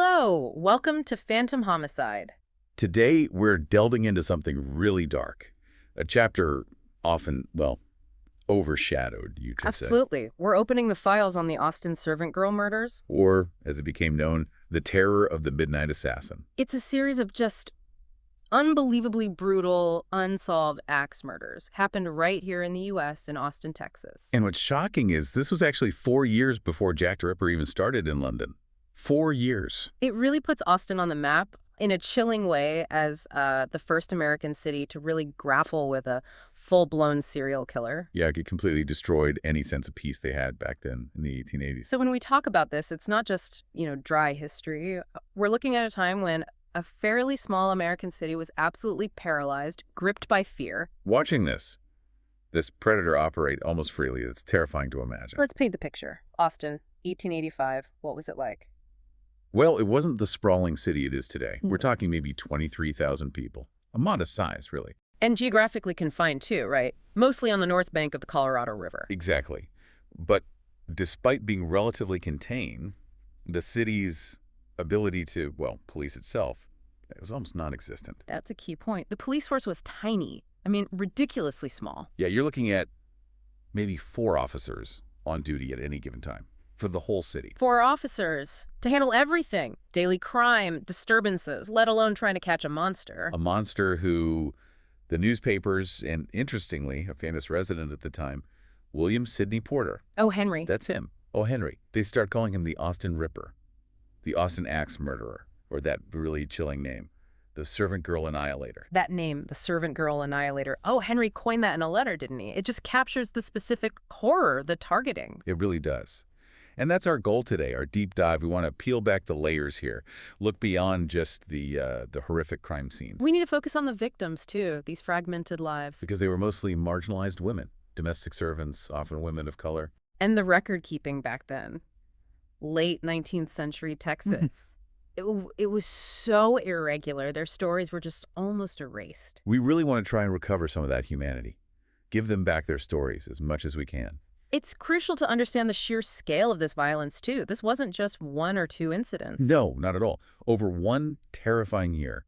Hello, welcome to Phantom Homicide. Today, we're delving into something really dark, a chapter often, well, overshadowed, you could say. Absolutely. We're opening the files on the Austin servant girl murders. Or, as it became known, the terror of the Midnight Assassin. It's a series of just unbelievably brutal, unsolved axe murders. Happened right here in the U.S. in Austin, Texas. And what's shocking is this was actually 4 years before Jack the Ripper even started in London. 4 years. It really puts Austin on the map in a chilling way as the first American city to really grapple with a full-blown serial killer. Yeah, it completely destroyed any sense of peace they had back then in the 1880s. So when we talk about this, it's not just, dry history. We're looking at a time when a fairly small American city was absolutely paralyzed, gripped by fear. Watching this predator operate almost freely, it's terrifying to imagine. Let's paint the picture. Austin, 1885. What was it like? Well, it wasn't the sprawling city it is today. We're talking maybe 23,000 people. A modest size, really. And geographically confined, too, right? Mostly on the north bank of the Colorado River. Exactly. But despite being relatively contained, the city's ability to, police itself, it was almost non-existent. That's a key point. The police force was tiny. I mean, ridiculously small. Yeah, you're looking at maybe 4 officers on duty at any given time for the whole city. 4 officers to handle everything. Daily crime, disturbances, let alone trying to catch a monster. A monster who the newspapers, and interestingly, a famous resident at the time, William Sidney Porter. Oh, Henry. That's him. Oh, Henry. They start calling him the Austin Ripper, the Austin Axe Murderer, or that really chilling name, the Servant Girl Annihilator. That name, the Servant Girl Annihilator. Oh, Henry coined that in a letter, didn't he? It just captures the specific horror, the targeting. It really does. And that's our goal today, our deep dive. We want to peel back the layers here, look beyond just the horrific crime scenes. We need to focus on the victims, too, these fragmented lives. Because they were mostly marginalized women, domestic servants, often women of color. And the record-keeping back then. Late 19th century Texas. It was so irregular. Their stories were just almost erased. We really want to try and recover some of that humanity. Give them back their stories as much as we can. It's crucial to understand the sheer scale of this violence, too. This wasn't just 1 or 2 incidents. No, not at all. Over one terrifying year,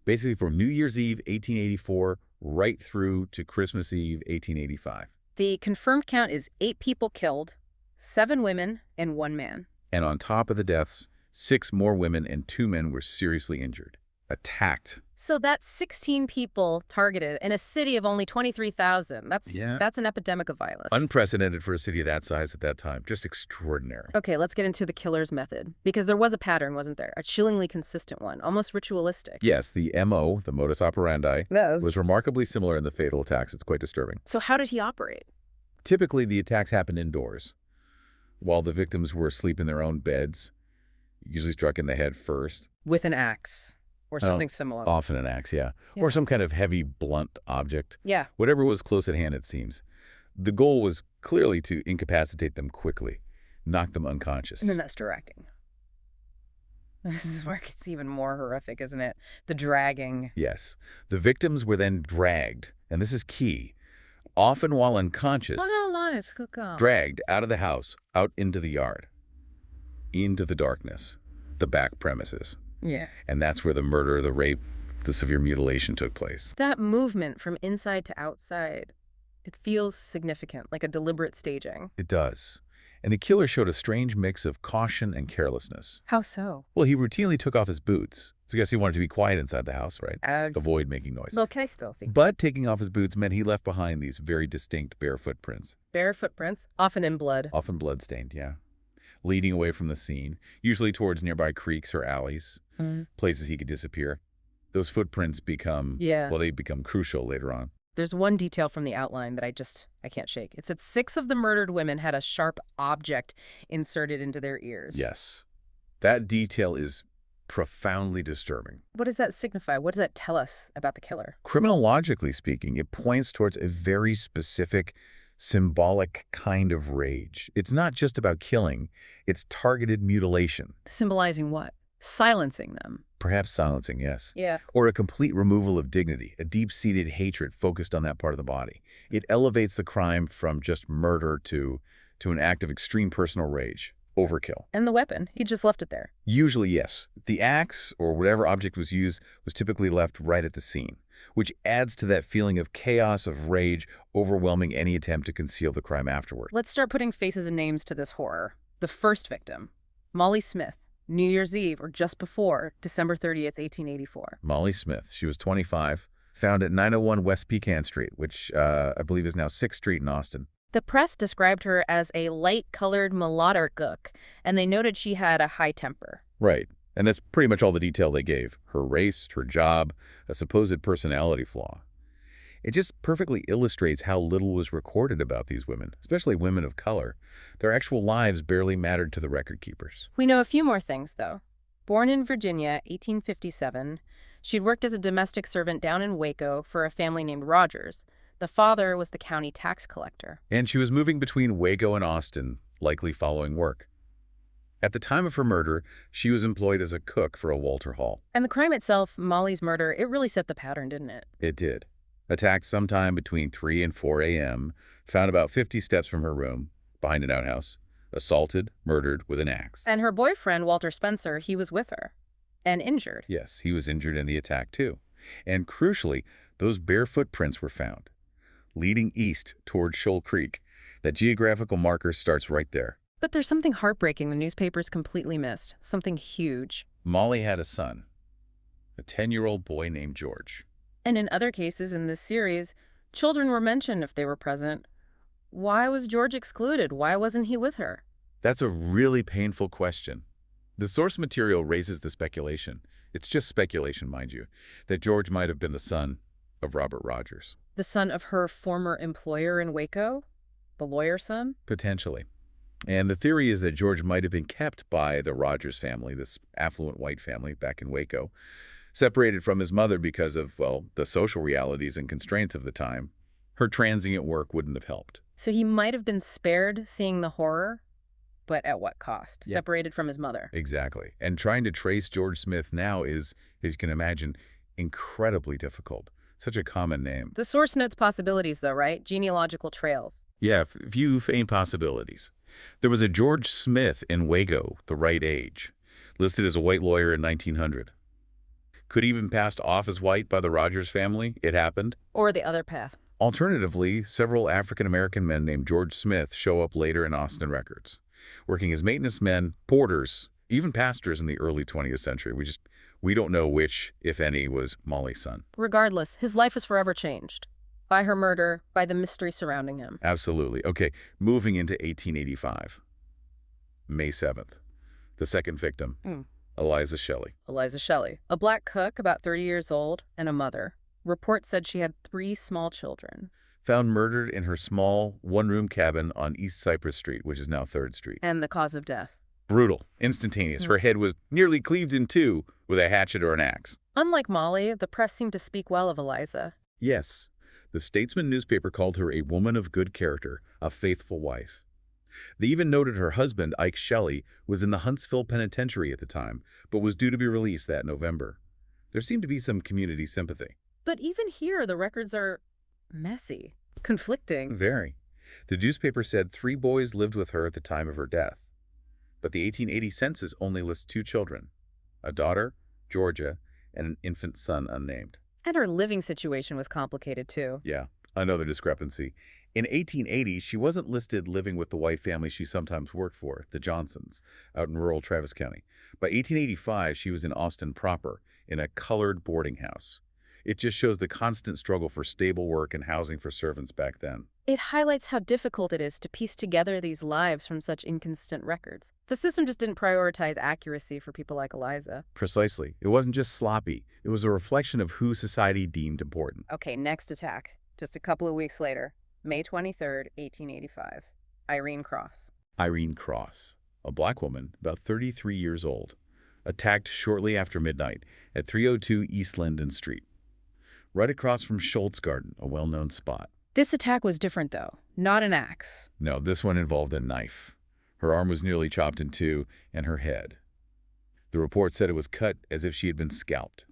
basically from New Year's Eve, 1884, right through to Christmas Eve, 1885. The confirmed count is 8 people killed, 7 women, and 1 man. And on top of the deaths, 6 more women and 2 men were seriously injured, attacked. So that's 16 people targeted in a city of only 23,000. That's an epidemic of violence. Unprecedented for a city that size at that time. Just extraordinary. Okay, let's get into the killer's method. Because there was a pattern, wasn't there? A chillingly consistent one, almost ritualistic. Yes, the MO, the modus operandi, was remarkably similar in the fatal attacks. It's quite disturbing. So how did he operate? Typically, the attacks happened indoors, while the victims were asleep in their own beds, usually struck in the head first. With an axe. Or something similar. Often an axe, yeah. Or some kind of heavy, blunt object. Yeah. Whatever was close at hand, it seems. The goal was clearly to incapacitate them quickly, knock them unconscious. And then that's directing. This is where it gets even more horrific, isn't it? The dragging. Yes. The victims were then dragged, and this is key, often while unconscious, dragged out of the house, out into the yard, into the darkness, the back premises. Yeah. And that's where the murder, the rape, the severe mutilation took place. That movement from inside to outside, it feels significant, like a deliberate staging. It does. And the killer showed a strange mix of caution and carelessness. How so? Well, he routinely took off his boots. So I guess he wanted to be quiet inside the house, right? Avoid making noise. Well, I still think. But taking off his boots meant he left behind these very distinct bare footprints. Bare footprints? Often in blood. Often blood-stained, yeah. Leading away from the scene, usually towards nearby creeks or alleys, places he could disappear. Those footprints become, they become crucial later on. There's one detail from the outline that I can't shake. It said 6 of the murdered women had a sharp object inserted into their ears. Yes. That detail is profoundly disturbing. What does that signify? What does that tell us about the killer? Criminologically speaking, it points towards a very specific, symbolic kind of rage. It's not just about killing, it's targeted mutilation. Symbolizing what? Silencing them. Perhaps silencing, yes. Yeah. Or a complete removal of dignity, a deep-seated hatred focused on that part of the body. It elevates the crime from just murder to an act of extreme personal rage. Overkill. And the weapon, he just left it there. Usually, yes. The axe, or whatever object was used, was typically left right at the scene, which adds to that feeling of chaos, of rage, overwhelming any attempt to conceal the crime afterward. Let's start putting faces and names to this horror. The first victim, Molly Smith, New Year's Eve, or just before, December 30th, 1884. Molly Smith. She was 25, found at 901 West Pecan Street, which I believe is now 6th Street in Austin. The press described her as a light-colored mulatto cook, and they noted she had a high temper. Right. And that's pretty much all the detail they gave. Her race, her job, a supposed personality flaw. It just perfectly illustrates how little was recorded about these women, especially women of color. Their actual lives barely mattered to the record keepers. We know a few more things, though. Born in Virginia, 1857, she'd worked as a domestic servant down in Waco for a family named Rogers. The father was the county tax collector. And she was moving between Waco and Austin, likely following work. At the time of her murder, she was employed as a cook for a Walter Hall. And the crime itself, Molly's murder, it really set the pattern, didn't it? It did. Attacked sometime between 3 and 4 a.m., found about 50 steps from her room, behind an outhouse, assaulted, murdered with an axe. And her boyfriend, Walter Spencer, he was with her. And injured. Yes, he was injured in the attack too. And crucially, those bare footprints were found, leading east toward Shoal Creek. That geographical marker starts right there. But there's something heartbreaking the newspapers completely missed. Something huge. Molly had a son, a 10-year-old boy named George. And in other cases in this series, children were mentioned if they were present. Why was George excluded? Why wasn't he with her? That's a really painful question. The source material raises the speculation. It's just speculation, mind you, that George might have been the son of Robert Rogers. The son of her former employer in Waco? The lawyer's son? Potentially. And the theory is that George might have been kept by the Rogers family, this affluent white family back in Waco, separated from his mother because of, well, the social realities and constraints of the time. Her transient work wouldn't have helped. So he might have been spared seeing the horror, but at what cost? Yeah. Separated from his mother. Exactly. And trying to trace George Smith now is, as you can imagine, incredibly difficult. Such a common name. The source notes possibilities, though, right? Genealogical trails. Yeah, few faint possibilities. There was a George Smith in Waco, the right age, listed as a white lawyer in 1900. Could even passed off as white by the Rogers family. It happened. Or the other path. Alternatively, several African-American men named George Smith show up later in Austin records, working as maintenance men, porters, even pastors in the early 20th century. We don't know which, if any, was Molly's son. Regardless, his life was forever changed. By her murder, by the mystery surrounding him. Absolutely. Okay, moving into 1885. May 7th. The second victim, Eliza Shelley. Eliza Shelley, a black cook about 30 years old and a mother. Reports said she had 3 small children. Found murdered in her small one-room cabin on East Cypress Street, which is now 3rd Street. And the cause of death? Brutal. Instantaneous. Her head was nearly cleaved in two with a hatchet or an axe. Unlike Molly, the press seemed to speak well of Eliza. Yes. The Statesman newspaper called her a woman of good character, a faithful wife. They even noted her husband, Ike Shelley, was in the Huntsville Penitentiary at the time, but was due to be released that November. There seemed to be some community sympathy. But even here, the records are messy, conflicting. Very. The newspaper said 3 boys lived with her at the time of her death. But the 1880 census only lists 2 children, a daughter, Georgia, and an infant son unnamed. And her living situation was complicated, too. Yeah, another discrepancy. In 1880, she wasn't listed living with the white family she sometimes worked for, the Johnsons, out in rural Travis County. By 1885, she was in Austin proper, in a colored boarding house. It just shows the constant struggle for stable work and housing for servants back then. It highlights how difficult it is to piece together these lives from such inconsistent records. The system just didn't prioritize accuracy for people like Eliza. Precisely. It wasn't just sloppy. It was a reflection of who society deemed important. Okay, next attack. Just a couple of weeks later, May 23rd, 1885. Irene Cross. Irene Cross, a black woman, about 33 years old, attacked shortly after midnight at 302 East Linden Street, right across from Schultz Garden, a well-known spot. This attack was different, though. Not an axe. No, this one involved a knife. Her arm was nearly chopped in two, and her head. The report said it was cut as if she had been scalped.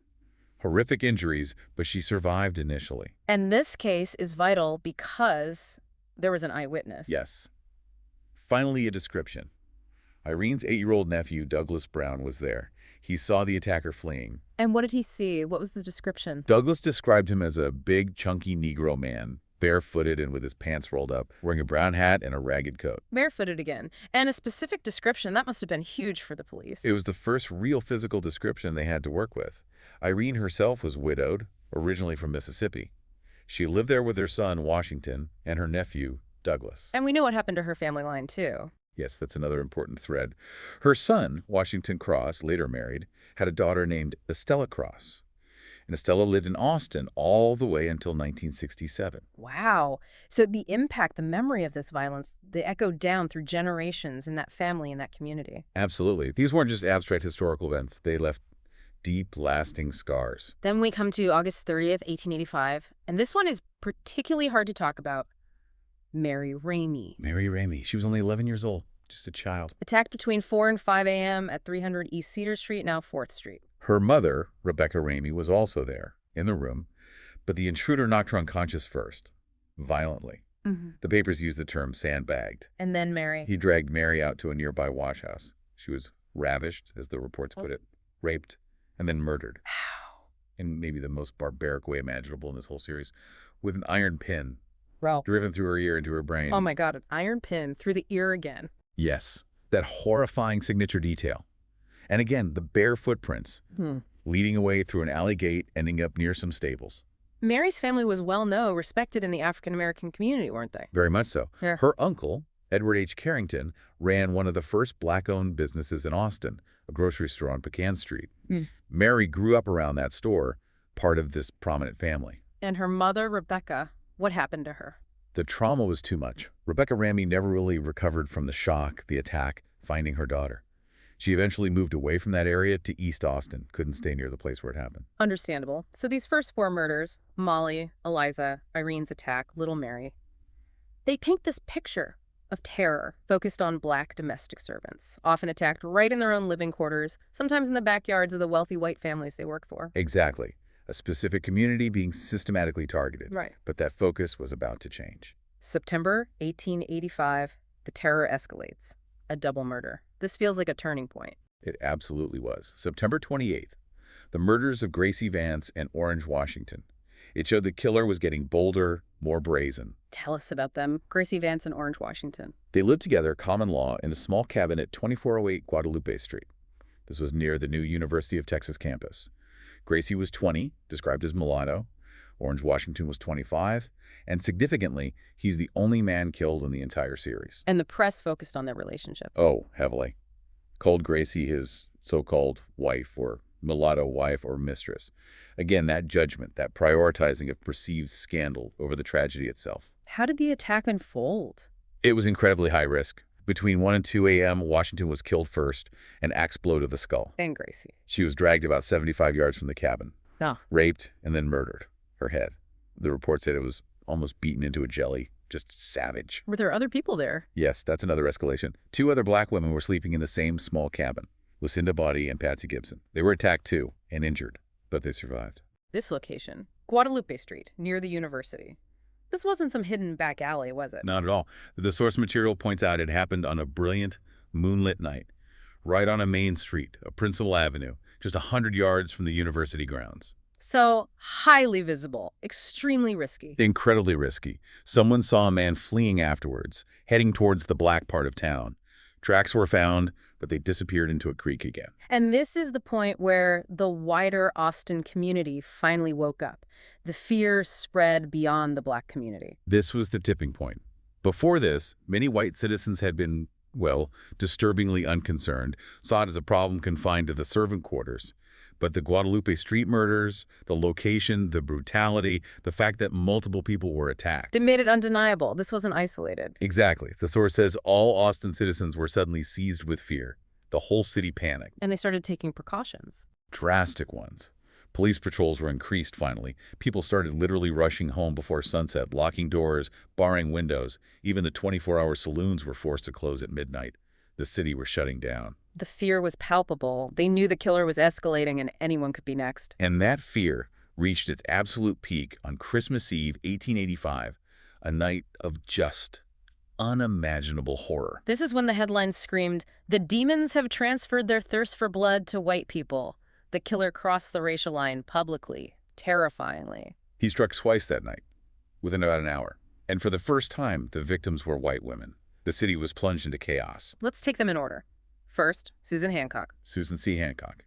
Horrific injuries, but she survived initially. And this case is vital because there was an eyewitness. Yes. Finally, a description. Irene's 8-year-old nephew, Douglas Brown, was there. He saw the attacker fleeing. And what did he see? What was the description? Douglas described him as a big, chunky Negro man, barefooted and with his pants rolled up, wearing a brown hat and a ragged coat. Barefooted again. And a specific description. That must have been huge for the police. It was the first real physical description they had to work with. Irene herself was widowed, originally from Mississippi. She lived there with her son, Washington, and her nephew, Douglas. And we know what happened to her family line, too. Yes, that's another important thread. Her son, Washington Cross, later married, had a daughter named Estella Cross. And Estella lived in Austin all the way until 1967. Wow. So the impact, the memory of this violence, they echoed down through generations in that family, in that community. Absolutely. These weren't just abstract historical events. They left deep, lasting scars. Then we come to August 30th, 1885. And this one is particularly hard to talk about. Mary Ramey. Mary Ramey. She was only 11 years old, just a child. Attacked between 4 and 5 a.m. at 300 East Cedar Street, now 4th Street. Her mother, Rebecca Ramey, was also there, in the room, but the intruder knocked her unconscious first, violently. The papers used the term sandbagged. And then Mary. He dragged Mary out to a nearby wash house. She was ravished, as the reports put it, raped, and then murdered. Wow. In maybe the most barbaric way imaginable in this whole series, with an iron pin Bro. driven through her ear into her brain. Oh my God, an iron pin through the ear again. Yes, that horrifying signature detail. And again, the bare footprints, leading away through an alley gate, ending up near some stables. Mary's family was well-known, respected in the African-American community, weren't they? Very much so. Yeah. Her uncle, Edward H. Carrington, ran one of the first black-owned businesses in Austin, a grocery store on Pecan Street. Mary grew up around that store, part of this prominent family. And her mother, Rebecca, what happened to her? The trauma was too much. Rebecca Ramey never really recovered from the shock, the attack, finding her daughter. She eventually moved away from that area to East Austin, couldn't stay near the place where it happened. Understandable. So these first 4 murders, Molly, Eliza, Irene's attack, little Mary, they paint this picture of terror focused on black domestic servants, often attacked right in their own living quarters, sometimes in the backyards of the wealthy white families they worked for. Exactly. A specific community being systematically targeted. Right. But that focus was about to change. September 1885, the terror escalates. A double murder. This feels like a turning point. It absolutely was. September 28th, the murders of Gracie Vance and Orange Washington. It showed the killer was getting bolder, more brazen. Tell us about them. Gracie Vance and Orange Washington. They lived together, common law, in a small cabin at 2408 Guadalupe Street. This was near the new University of Texas campus. Gracie was 20, described as mulatto. Orange Washington was 25. And significantly, he's the only man killed in the entire series. And the press focused on their relationship. Oh, heavily. Called Gracie his so-called wife or mulatto wife or mistress. Again, that judgment, that prioritizing of perceived scandal over the tragedy itself. How did the attack unfold? It was incredibly high risk. Between 1 and 2 a.m., Washington was killed first, an axe blow to the skull. And Gracie. She was dragged about 75 yards from the cabin, raped, and then murdered. Her head. The report said it was almost beaten into a jelly. Just savage. Were there other people there? Yes, that's another escalation. 2 other black women were sleeping in the same small cabin, Lucinda Body and Patsy Gibson. They were attacked too, and injured, but they survived. This location, Guadalupe Street, near the university. This wasn't some hidden back alley, was it? Not at all. The source material points out it happened on a brilliant, moonlit night, right on a main street, a principal avenue, just 100 yards from the university grounds. So, highly visible, extremely risky. Incredibly risky. Someone saw a man fleeing afterwards, heading towards the black part of town. Tracks were found, but they disappeared into a creek again. And this is the point where the wider Austin community finally woke up. The fear spread beyond the black community. This was the tipping point. Before this, many white citizens had been, well, disturbingly unconcerned, saw it as a problem confined to the servant quarters. But the Guadalupe Street murders, the location, the brutality, the fact that multiple people were attacked. It made it undeniable. This wasn't isolated. Exactly. The source says all Austin citizens were suddenly seized with fear. The whole city panicked. And they started taking precautions. Drastic ones. Police patrols were increased finally. People started literally rushing home before sunset, locking doors, barring windows. Even the 24-hour saloons were forced to close at midnight. The city was shutting down. The fear was palpable. They knew the killer was escalating and anyone could be next. And that fear reached its absolute peak on Christmas Eve, 1885, a night of just unimaginable horror. This is when the headlines screamed, "The demons have transferred their thirst for blood to white people." The killer crossed the racial line publicly, terrifyingly. He struck twice that night, within about an hour. And for the first time, the victims were white women. The city was plunged into chaos. Let's take them in order. First, Susan Hancock. Susan C. Hancock.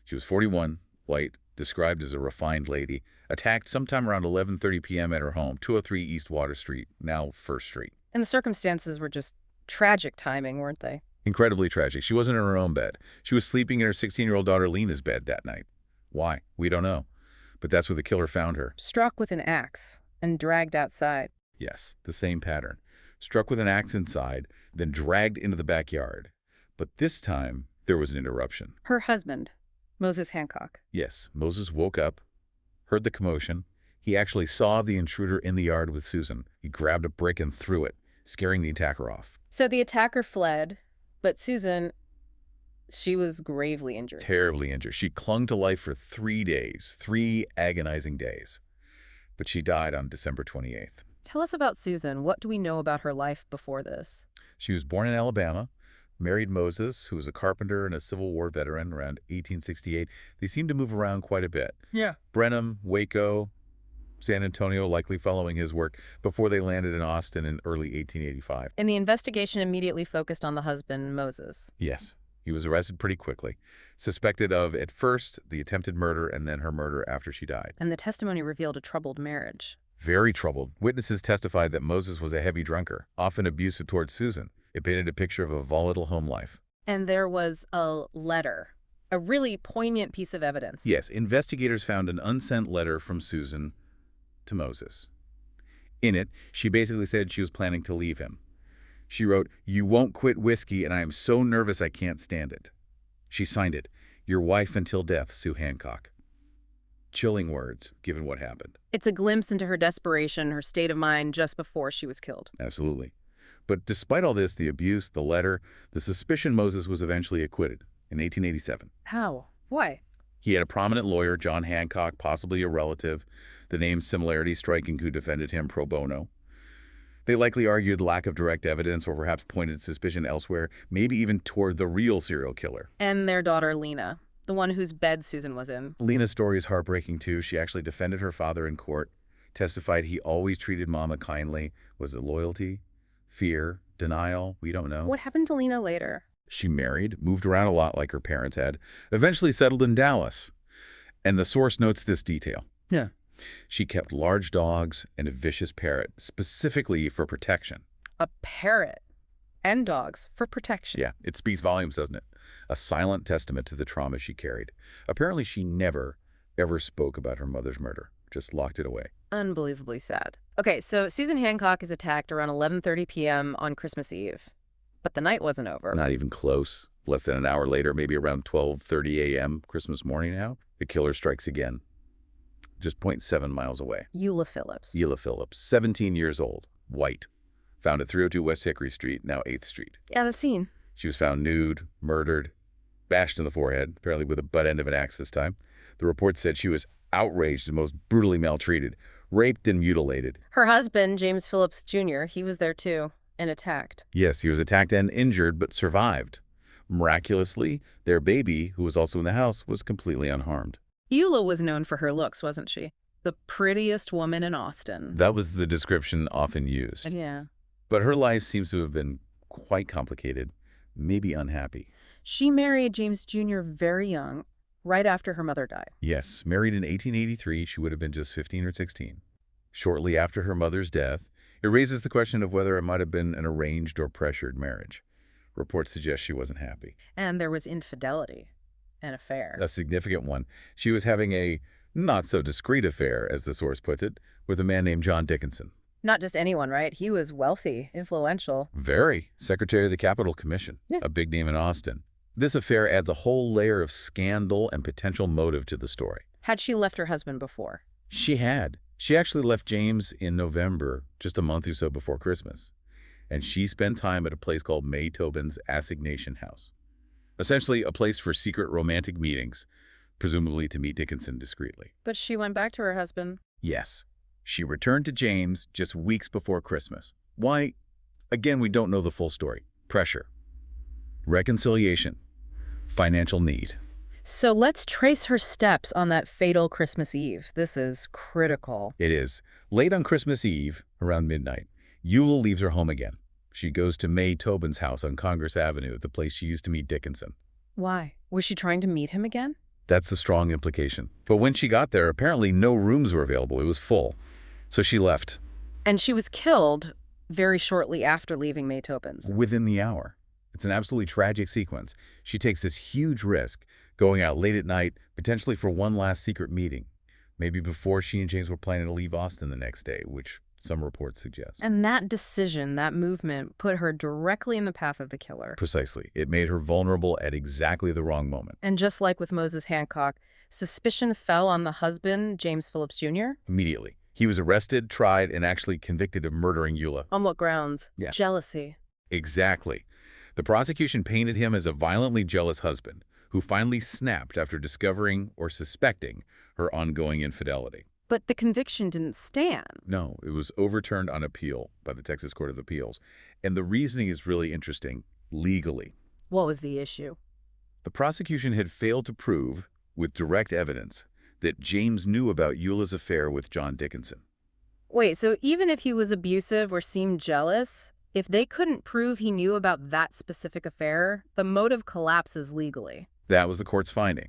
She was 41, white, described as a refined lady, attacked sometime around 11:30 p.m. at her home, 203 East Water Street, now First Street. And the circumstances were just tragic timing, weren't they? Incredibly tragic. She wasn't in her own bed. She was sleeping in her 16-year-old daughter Lena's bed that night. Why? We don't know. But that's where the killer found her. Struck with an axe and dragged outside. Yes, the same pattern. Struck with an axe inside, then dragged into the backyard. But this time, there was an interruption. Her husband, Moses Hancock. Yes, Moses woke up, heard the commotion. He actually saw the intruder in the yard with Susan. He grabbed a brick and threw it, scaring the attacker off. So the attacker fled, but Susan, she was gravely injured. Terribly injured. She clung to life for 3 days, 3 agonizing days. But she died on December 28th. Tell us about Susan. What do we know about her life before this? She was born in Alabama, married Moses, who was a carpenter and a Civil War veteran around 1868. They seemed to move around quite a bit. Yeah. Brenham, Waco, San Antonio, likely following his work, before they landed in Austin in early 1885. And the investigation immediately focused on the husband, Moses. Yes. He was arrested pretty quickly, suspected of, at first, the attempted murder and then her murder after she died. And the testimony revealed a troubled marriage. Very troubled. Witnesses testified that Moses was a heavy drunker, often abusive towards Susan. It painted a picture of a volatile home life. And there was a letter, a really poignant piece of evidence. Yes, investigators found an unsent letter from Susan to Moses. In it, she basically said she was planning to leave him. She wrote, "You won't quit whiskey, and I am so nervous I can't stand it." She signed it, "Your wife until death, Sue Hancock." Chilling words, given what happened. It's a glimpse into her desperation, her state of mind just before she was killed. Absolutely. But despite all this, the abuse, the letter, the suspicion, Moses was eventually acquitted in 1887. How? Why? He had a prominent lawyer, John Hancock, possibly a relative, the name similarity striking, who defended him pro bono. They likely argued lack of direct evidence or perhaps pointed suspicion elsewhere, maybe even toward the real serial killer. And their daughter, Lena, the one whose bed Susan was in. Lena's story is heartbreaking, too. She actually defended her father in court, testified he always treated Mama kindly. Was it loyalty, fear, denial? We don't know. What happened to Lena later? She married, moved around a lot like her parents had, eventually settled in Dallas. And the source notes this detail. Yeah. She kept large dogs and a vicious parrot, specifically for protection. A parrot and dogs for protection. Yeah, it speaks volumes, doesn't it? A silent testament to the trauma she carried. Apparently, she never, ever spoke about her mother's murder, just locked it away. Unbelievably sad. Okay, so Susan Hancock is attacked around 11:30 p.m. on Christmas Eve. But the night wasn't over. Not even close. Less than an hour later, maybe around 12:30 a.m., Christmas morning now, the killer strikes again. Just 0.7 miles away. Eula Phillips. 17 years old, white. Found at 302 West Hickory Street, now 8th Street. Yeah, the scene. She was found nude, murdered, bashed in the forehead, apparently with the butt end of an axe this time. The report said she was outraged and most brutally maltreated, raped and mutilated. Her husband, James Phillips Jr., he was there too, and attacked. Yes, he was attacked and injured, but survived. Miraculously, their baby, who was also in the house, was completely unharmed. Eula was known for her looks, wasn't she? The prettiest woman in Austin. That was the description often used. Yeah. But her life seems to have been quite complicated, maybe unhappy. She married James Jr. very young, right after her mother died. Yes, married in 1883, she would have been just 15 or 16. Shortly after her mother's death, it raises the question of whether it might have been an arranged or pressured marriage. Reports suggest she wasn't happy. And there was infidelity. An affair. A significant one. She was having a not-so-discreet affair, as the source puts it, with a man named John Dickinson. Not just anyone, right? He was wealthy, influential. Very. Secretary of the Capitol Commission. Yeah. A big name in Austin. This affair adds a whole layer of scandal and potential motive to the story. Had she left her husband before? She had. She actually left James in November, just a month or so before Christmas. And she spent time at a place called May Tobin's Assignation House. Essentially a place for secret romantic meetings, presumably to meet Dickinson discreetly. But she went back to her husband. Yes. She returned to James just weeks before Christmas. Why? Again, we don't know the full story. Pressure, reconciliation, financial need. So let's trace her steps on that fatal Christmas Eve. This is critical. It is. Late on Christmas Eve, around midnight, Eula leaves her home again. She goes to May Tobin's house on Congress Avenue, the place she used to meet Dickinson. Why? Was she trying to meet him again? That's the strong implication. But when she got there, apparently no rooms were available. It was full. So she left. And she was killed very shortly after leaving May Tobin's. Within the hour. It's an absolutely tragic sequence. She takes this huge risk, going out late at night, potentially for one last secret meeting. Maybe before she and James were planning to leave Austin the next day, which some reports suggest. And that decision, that movement, put her directly in the path of the killer. Precisely. It made her vulnerable at exactly the wrong moment. And just like with Moses Hancock, suspicion fell on the husband, James Phillips Jr.? Immediately. He was arrested, tried, and actually convicted of murdering Eula. On what grounds? Yeah. Jealousy. Exactly. The prosecution painted him as a violently jealous husband who finally snapped after discovering or suspecting her ongoing infidelity. But the conviction didn't stand. No, it was overturned on appeal by the Texas Court of Appeals. And the reasoning is really interesting legally. What was the issue? The prosecution had failed to prove, with direct evidence, that James knew about Eula's affair with John Dickinson. Wait, so even if he was abusive or seemed jealous, if they couldn't prove he knew about that specific affair, the motive collapses legally. That was the court's finding.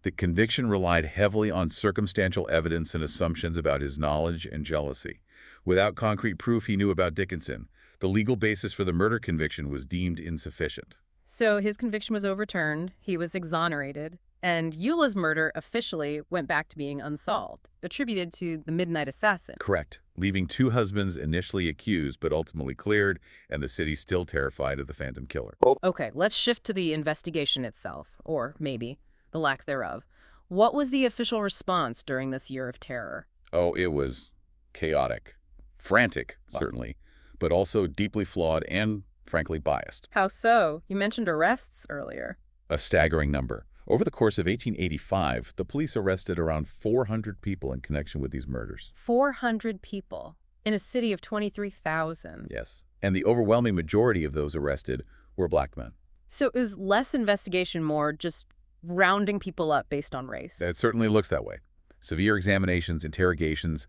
The conviction relied heavily on circumstantial evidence and assumptions about his knowledge and jealousy. Without concrete proof he knew about Dickinson, the legal basis for the murder conviction was deemed insufficient. So his conviction was overturned, he was exonerated, and Eula's murder officially went back to being unsolved, attributed to the Midnight Assassin. Correct, leaving two husbands initially accused but ultimately cleared, and the city still terrified of the Phantom Killer. Okay, let's shift to the investigation itself, or maybe the lack thereof. What was the official response during this year of terror? Oh, it was chaotic. Frantic, certainly, but also deeply flawed and, frankly, biased. How so? You mentioned arrests earlier. A staggering number. Over the course of 1885, the police arrested around 400 people in connection with these murders. 400 people in a city of 23,000. Yes. And the overwhelming majority of those arrested were black men. So it was less investigation, more just rounding people up based on race. It certainly looks that way. Severe examinations, interrogations,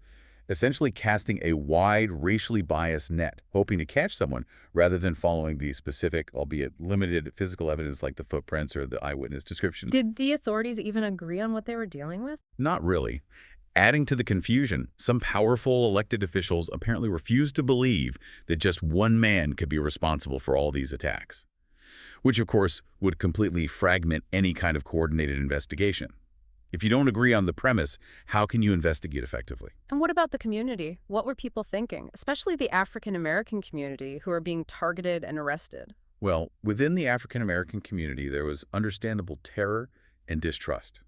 essentially casting a wide, racially biased net, hoping to catch someone rather than following the specific, albeit limited, physical evidence like the footprints or the eyewitness descriptions. Did the authorities even agree on what they were dealing with? Not really. Adding to the confusion, some powerful elected officials apparently refused to believe that just one man could be responsible for all these attacks, which of course would completely fragment any kind of coordinated investigation. If you don't agree on the premise, how can you investigate effectively? And what about the community? What were people thinking, especially the African-American community who are being targeted and arrested? Well, within the African-American community, there was understandable terror and distrust.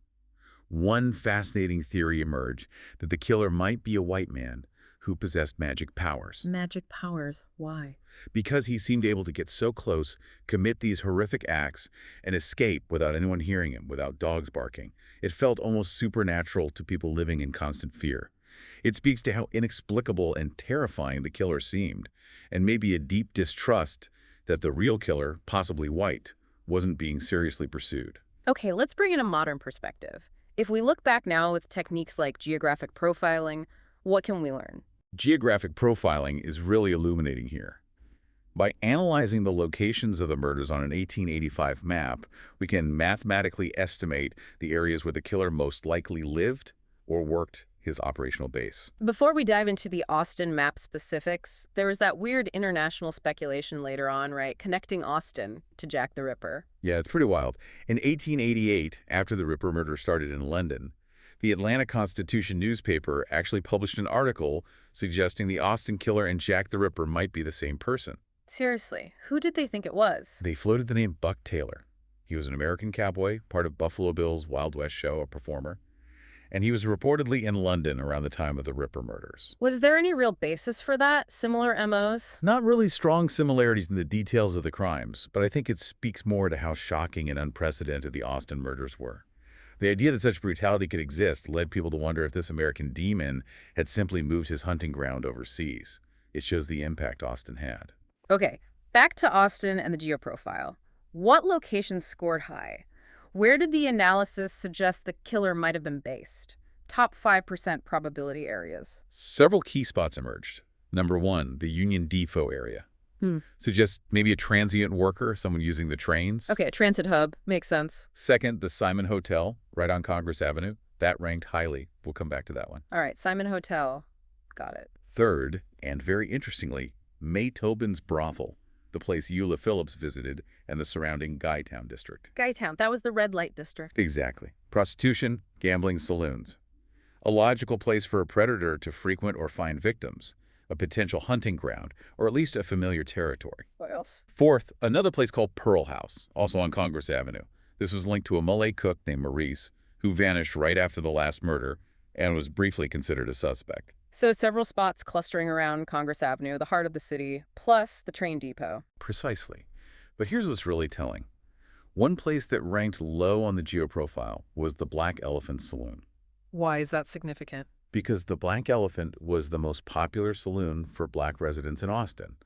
One fascinating theory emerged that the killer might be a white man who possessed magic powers. Magic powers? Why? Because he seemed able to get so close, commit these horrific acts, and escape without anyone hearing him, without dogs barking. It felt almost supernatural to people living in constant fear. It speaks to how inexplicable and terrifying the killer seemed, and maybe a deep distrust that the real killer, possibly white, wasn't being seriously pursued. Okay, let's bring in a modern perspective. If we look back now with techniques like geographic profiling, what can we learn? Geographic profiling is really illuminating here. By analyzing the locations of the murders on an 1885 map, we can mathematically estimate the areas where the killer most likely lived or worked his operational base. Before we dive into the Austin map specifics, there was that weird international speculation later on, right, connecting Austin to Jack the Ripper. Yeah, it's pretty wild. In 1888, after the Ripper murder started in London, the Atlanta Constitution newspaper actually published an article suggesting the Austin killer and Jack the Ripper might be the same person. Seriously, who did they think it was? They floated the name Buck Taylor. He was an American cowboy, part of Buffalo Bill's Wild West show, a performer. And he was reportedly in London around the time of the Ripper murders. Was there any real basis for that? Similar MOs? Not really strong similarities in the details of the crimes, but I think it speaks more to how shocking and unprecedented the Austin murders were. The idea that such brutality could exist led people to wonder if this American demon had simply moved his hunting ground overseas. It shows the impact Austin had. Okay, back to Austin and the geoprofile. What locations scored high? Where did the analysis suggest the killer might have been based? Top 5% probability areas. Several key spots emerged. Number one, the Union Depot area. Hmm. Suggests maybe a transient worker, someone using the trains. Okay, a transit hub. Makes sense. Second, the Simon Hotel, right on Congress Avenue. That ranked highly. We'll come back to that one. All right, Simon Hotel. Got it. Third, and very interestingly, May Tobin's brothel, the place Eula Phillips visited, and the surrounding Guytown district. Guytown. That was the red light district. Exactly. Prostitution, gambling, saloons. A logical place for a predator to frequent or find victims, a potential hunting ground, or at least a familiar territory. What else? Fourth, another place called Pearl House, also on Congress Avenue. This was linked to a Malay cook named Maurice, who vanished right after the last murder and was briefly considered a suspect. So several spots clustering around Congress Avenue, the heart of the city, plus the train depot. Precisely. But here's what's really telling. One place that ranked low on the geoprofile was the Black Elephant Saloon. Why is that significant? Because the Black Elephant was the most popular saloon for black residents in Austin,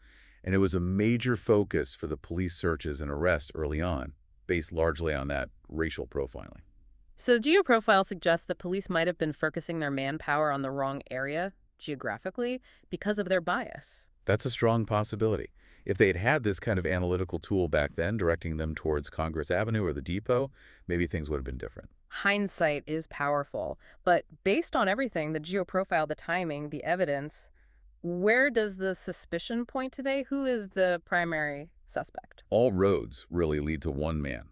and it was a major focus for the police searches and arrests early on, based largely on that racial profiling. So the geoprofile suggests that police might have been focusing their manpower on the wrong area, geographically, because of their bias. That's a strong possibility. If they had had this kind of analytical tool back then, directing them towards Congress Avenue or the depot, maybe things would have been different. Hindsight is powerful, but based on everything, the geoprofile, the timing, the evidence, where does the suspicion point today? Who is the primary suspect? All roads really lead to one man,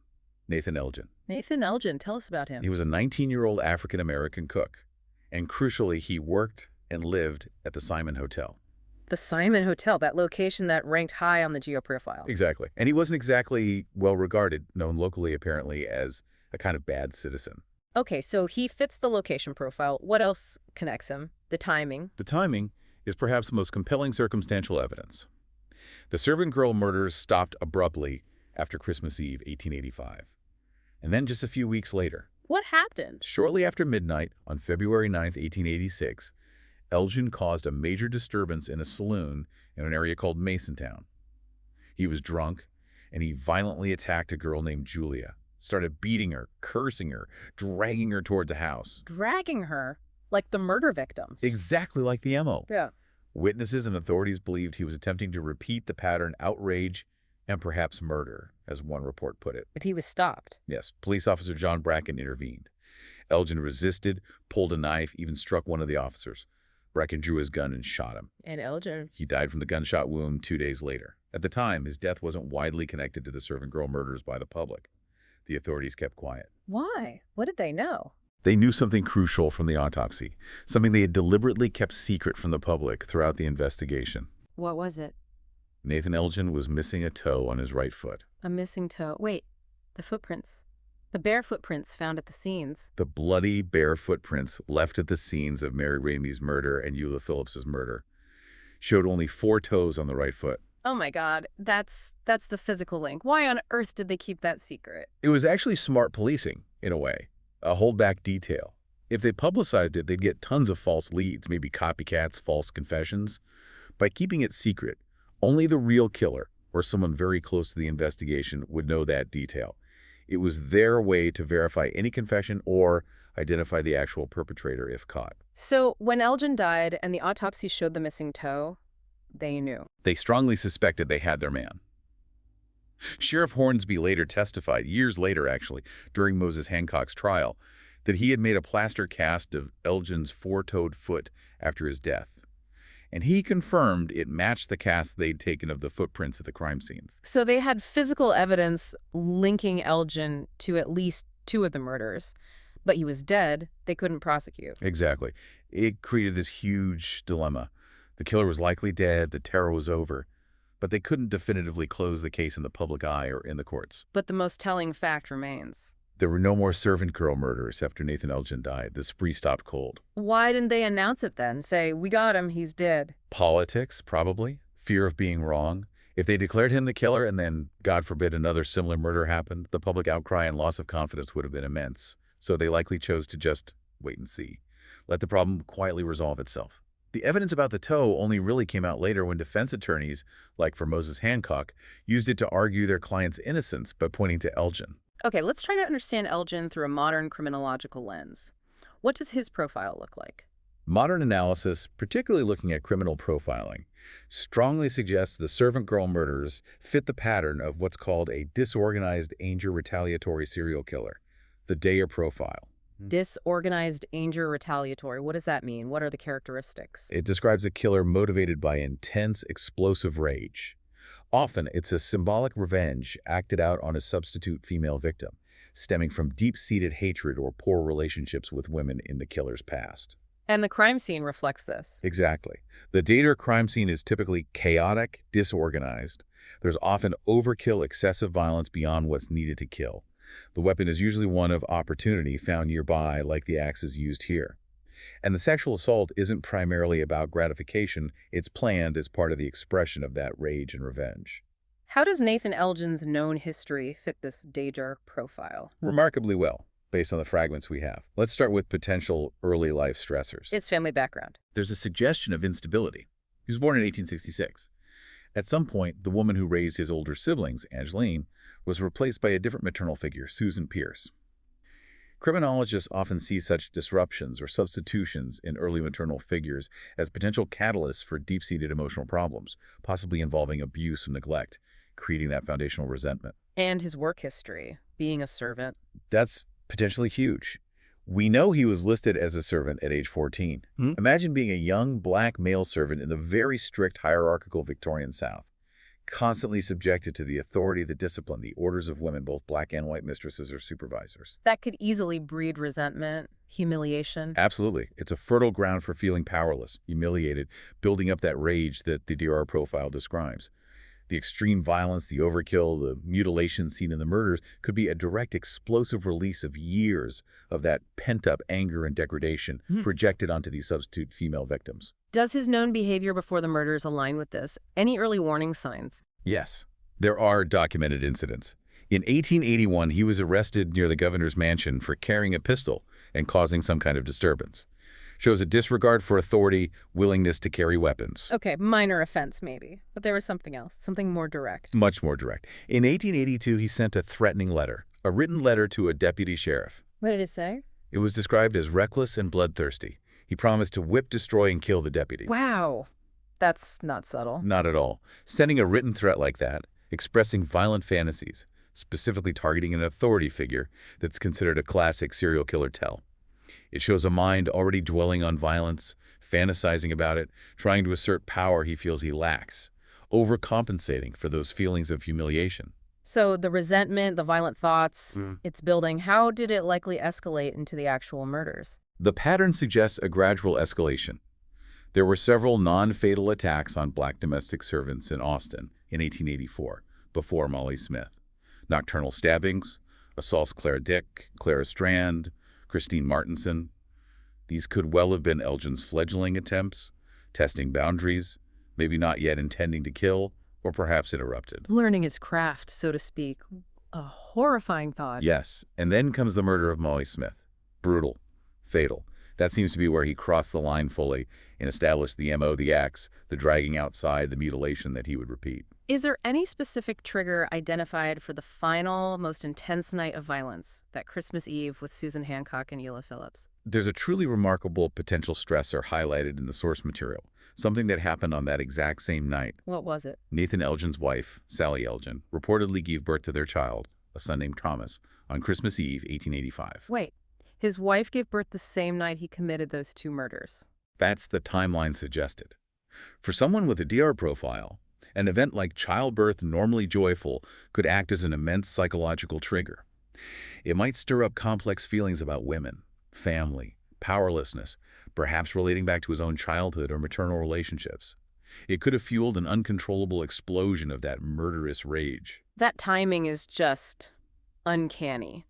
Nathan Elgin. Nathan Elgin, tell us about him. He was a 19-year-old African-American cook, and crucially, he worked and lived at the Simon Hotel. The Simon Hotel, that location that ranked high on the geoprofile. Exactly. And he wasn't exactly well-regarded, known locally apparently as a kind of bad citizen. Okay, so he fits the location profile. What else connects him? The timing. The timing is perhaps the most compelling circumstantial evidence. The servant girl murders stopped abruptly after Christmas Eve, 1885. And then just a few weeks later, What happened? shortly after midnight on February 9th, 1886, Elgin caused a major disturbance in a saloon in an area called Masontown. He was drunk, and he violently attacked a girl named Julia, started beating her, cursing her, dragging her toward the house. Dragging her like the murder victims. Exactly like the MO. Yeah. Witnesses and authorities believed he was attempting to repeat the pattern outrage and perhaps murder, as one report put it. But he was stopped. Yes, police officer John Bracken intervened. Elgin resisted, pulled a knife, even struck one of the officers. Bracken drew his gun and shot him. And Elgin. He died from the gunshot wound 2 days later. At the time, his death wasn't widely connected to the servant girl murders by the public. The authorities kept quiet. Why? What did they know? They knew something crucial from the autopsy, something they had deliberately kept secret from the public throughout the investigation. What was it? Nathan Elgin was missing a toe on his right foot. A missing toe. Wait, the footprints. The bare footprints found at the scenes. The bloody, bare footprints left at the scenes of Mary Ramey's murder and Eula Phillips's murder showed only 4 toes on the right foot. Oh my God, that's the physical link. Why on earth did they keep that secret? It was actually smart policing, in a way, a holdback detail. If they publicized it, they'd get tons of false leads, maybe copycats, false confessions. By keeping it secret, only the real killer or someone very close to the investigation would know that detail. It was their way to verify any confession or identify the actual perpetrator if caught. So when Elgin died and the autopsy showed the missing toe, they knew. They strongly suspected they had their man. Sheriff Hornsby later testified, years later actually, during Moses Hancock's trial, that he had made a plaster cast of Elgin's 4-toed foot after his death. And he confirmed it matched the cast they'd taken of the footprints at the crime scenes. So they had physical evidence linking Elgin to at least 2 of the murders. But he was dead. They couldn't prosecute. Exactly. It created this huge dilemma. The killer was likely dead, the terror was over, but they couldn't definitively close the case in the public eye or in the courts. But the most telling fact remains. There were no more servant girl murders after Nathan Elgin died. The spree stopped cold. Why didn't they announce it then? Say, we got him, he's dead. Politics, probably. Fear of being wrong. If they declared him the killer and then, God forbid, another similar murder happened, the public outcry and loss of confidence would have been immense. So they likely chose to just wait and see. Let the problem quietly resolve itself. The evidence about the toe only really came out later when defense attorneys, like for Moses Hancock, used it to argue their client's innocence by pointing to Elgin. Okay, let's try to understand Elgin through a modern criminological lens. What does his profile look like? Modern analysis, particularly looking at criminal profiling, strongly suggests the servant girl murders fit the pattern of what's called a disorganized anger retaliatory serial killer, the Dayer profile. Disorganized anger retaliatory. What does that mean? What are the characteristics? It describes a killer motivated by intense, explosive rage. Often, it's a symbolic revenge acted out on a substitute female victim, stemming from deep-seated hatred or poor relationships with women in the killer's past. And the crime scene reflects this. Exactly. The Dater crime scene is typically chaotic, disorganized. There's often overkill, excessive violence beyond what's needed to kill. The weapon is usually one of opportunity found nearby, like the axes used here. And the sexual assault isn't primarily about gratification, it's planned as part of the expression of that rage and revenge. How does Nathan Elgin's known history fit this Dater profile? Remarkably well, based on the fragments we have. Let's start with potential early life stressors. His family background. There's a suggestion of instability. He was born in 1866. At some point, the woman who raised his older siblings, Angeline, was replaced by a different maternal figure, Susan Pierce. Criminologists often see such disruptions or substitutions in early maternal figures as potential catalysts for deep-seated emotional problems, possibly involving abuse and neglect, creating that foundational resentment. And his work history, being a servant. That's potentially huge. We know he was listed as a servant at age 14. Imagine being a young black male servant in the very strict hierarchical Victorian South, constantly subjected to the authority, the discipline, the orders of women, both black and white mistresses or supervisors. That could easily breed resentment, humiliation. Absolutely. It's a fertile ground for feeling powerless, humiliated, building up that rage that the DR profile describes. The extreme violence, the overkill, the mutilation seen in the murders could be a direct explosive release of years of that pent-up anger and degradation projected onto these substitute female victims. Does his known behavior before the murders align with this? Any early warning signs? Yes, there are documented incidents. In 1881, he was arrested near the governor's mansion for carrying a pistol and causing some kind of disturbance. Shows a disregard for authority, willingness to carry weapons. Okay, minor offense maybe, but there was something else, something more direct. Much more direct. In 1882, he sent a threatening letter, a written letter to a deputy sheriff. What did it say? It was described as reckless and bloodthirsty. He promised to whip, destroy, and kill the deputy. Wow. That's not subtle. Not at all. Sending a written threat like that, expressing violent fantasies, specifically targeting an authority figure that's considered a classic serial killer tell. It shows a mind already dwelling on violence, fantasizing about it, trying to assert power he feels he lacks, overcompensating for those feelings of humiliation. So the resentment, the violent thoughts, it's building. How did it likely escalate into the actual murders? The pattern suggests a gradual escalation. There were several non-fatal attacks on black domestic servants in Austin in 1884, before Molly Smith. Nocturnal stabbings, assaults Clara Dick, Clara Strand, Christine Martinson. These could well have been Elgin's fledgling attempts, testing boundaries, maybe not yet intending to kill, or perhaps interrupted. Learning his craft, so to speak. A horrifying thought. Yes, and then comes the murder of Molly Smith. Brutal, fatal. That seems to be where he crossed the line fully and established the MO, the acts, the dragging outside, the mutilation that he would repeat. Is there any specific trigger identified for the final, most intense night of violence, that Christmas Eve with Susan Hancock and Eula Phillips? There's a truly remarkable potential stressor highlighted in the source material, something that happened on that exact same night. What was it? Nathan Elgin's wife, Sally Elgin, reportedly gave birth to their child, a son named Thomas, on Christmas Eve, 1885. Wait, his wife gave birth the same night he committed those two murders. That's the timeline suggested. For someone with a DR profile, an event like childbirth, normally joyful, could act as an immense psychological trigger. It might stir up complex feelings about women, family, powerlessness, perhaps relating back to his own childhood or maternal relationships. It could have fueled an uncontrollable explosion of that murderous rage. That timing is just uncanny,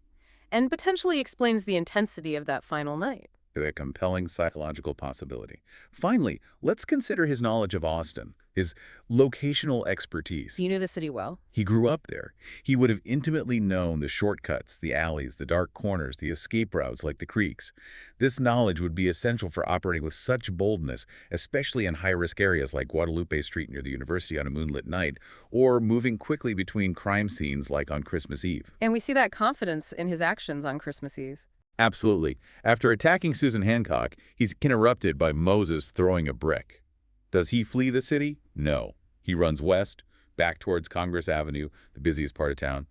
and potentially explains the intensity of that final night. a compelling psychological possibility. Finally, let's consider his knowledge of Austin, his locational expertise. You knew the city well. He grew up there. He would have intimately known the shortcuts, the alleys, the dark corners, the escape routes like the creeks. This knowledge would be essential for operating with such boldness, especially in high-risk areas like Guadalupe Street near the university on a moonlit night, or moving quickly between crime scenes like on Christmas Eve. And we see that confidence in his actions on Christmas Eve. Absolutely. After attacking Susan Hancock, he's interrupted by Moses throwing a brick. Does he flee the city? No. He runs west, back towards Congress Avenue, the busiest part of town.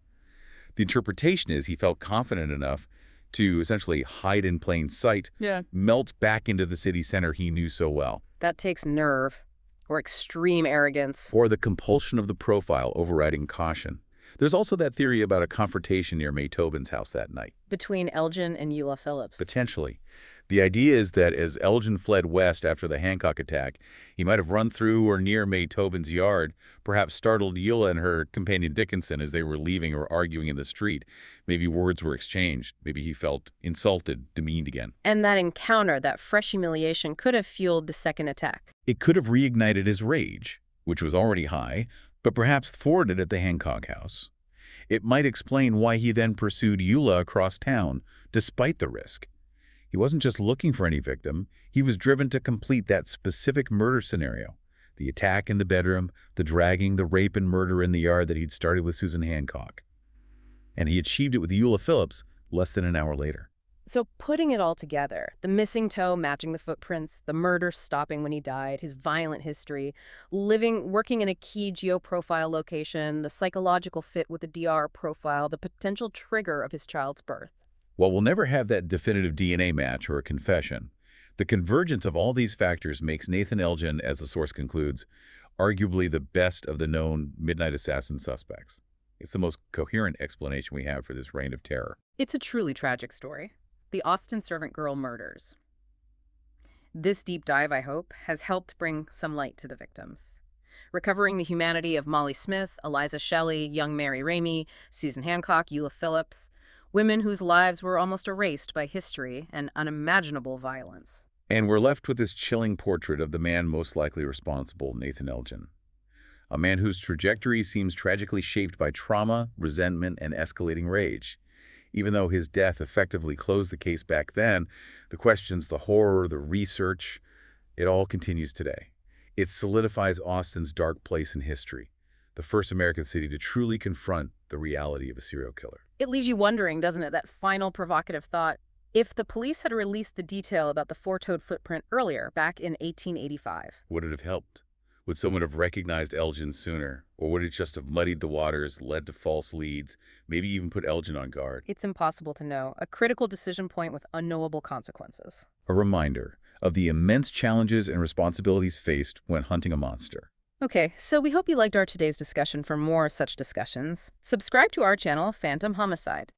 The interpretation is he felt confident enough to essentially hide in plain sight, melt back into the city center he knew so well. That takes nerve, or extreme arrogance. Or the compulsion of the profile overriding caution. There's also that theory about a confrontation near May Tobin's house that night. Between Elgin and Eula Phillips. Potentially. The idea is that as Elgin fled west after the Hancock attack, he might have run through or near May Tobin's yard, perhaps startled Eula and her companion Dickinson as they were leaving or arguing in the street. Maybe words were exchanged. Maybe he felt insulted, demeaned again. And that encounter, that fresh humiliation, could have fueled the second attack. It could have reignited his rage, which was already high, but perhaps thwarted it at the Hancock house. It might explain why he then pursued Eula across town, despite the risk. He wasn't just looking for any victim, he was driven to complete that specific murder scenario. The attack in the bedroom, the dragging, the rape and murder in the yard that he'd started with Susan Hancock. And he achieved it with Eula Phillips less than an hour later. So putting it all together, the missing toe matching the footprints, the murder stopping when he died, his violent history, working in a key geoprofile location, the psychological fit with the DR profile, the potential trigger of his child's birth. While we'll never have that definitive DNA match or a confession, the convergence of all these factors makes Nathan Elgin, as the source concludes, arguably the best of the known midnight assassin suspects. It's the most coherent explanation we have for this reign of terror. It's a truly tragic story. The Austin servant girl murders. This deep dive, I hope, has helped bring some light to the victims. Recovering the humanity of Molly Smith, Eliza Shelley, young Mary Ramey, Susan Hancock, Eula Phillips, women whose lives were almost erased by history and unimaginable violence. And we're left with this chilling portrait of the man most likely responsible, Nathan Elgin. A man whose trajectory seems tragically shaped by trauma, resentment, and escalating rage. Even though his death effectively closed the case back then, the questions, the horror, the research, it all continues today. It solidifies Austin's dark place in history, the first American city to truly confront the reality of a serial killer. It leaves you wondering, doesn't it, that final provocative thought, if the police had released the detail about the four-toed footprint earlier, back in 1885. Would it have helped? Would someone have recognized Elgin sooner? Or would it just have muddied the waters, led to false leads, maybe even put Elgin on guard? It's impossible to know. A critical decision point with unknowable consequences. A reminder of the immense challenges and responsibilities faced when hunting a monster. Okay, so we hope you liked our today's discussion. For more such discussions, subscribe to our channel, Phantom Homicide.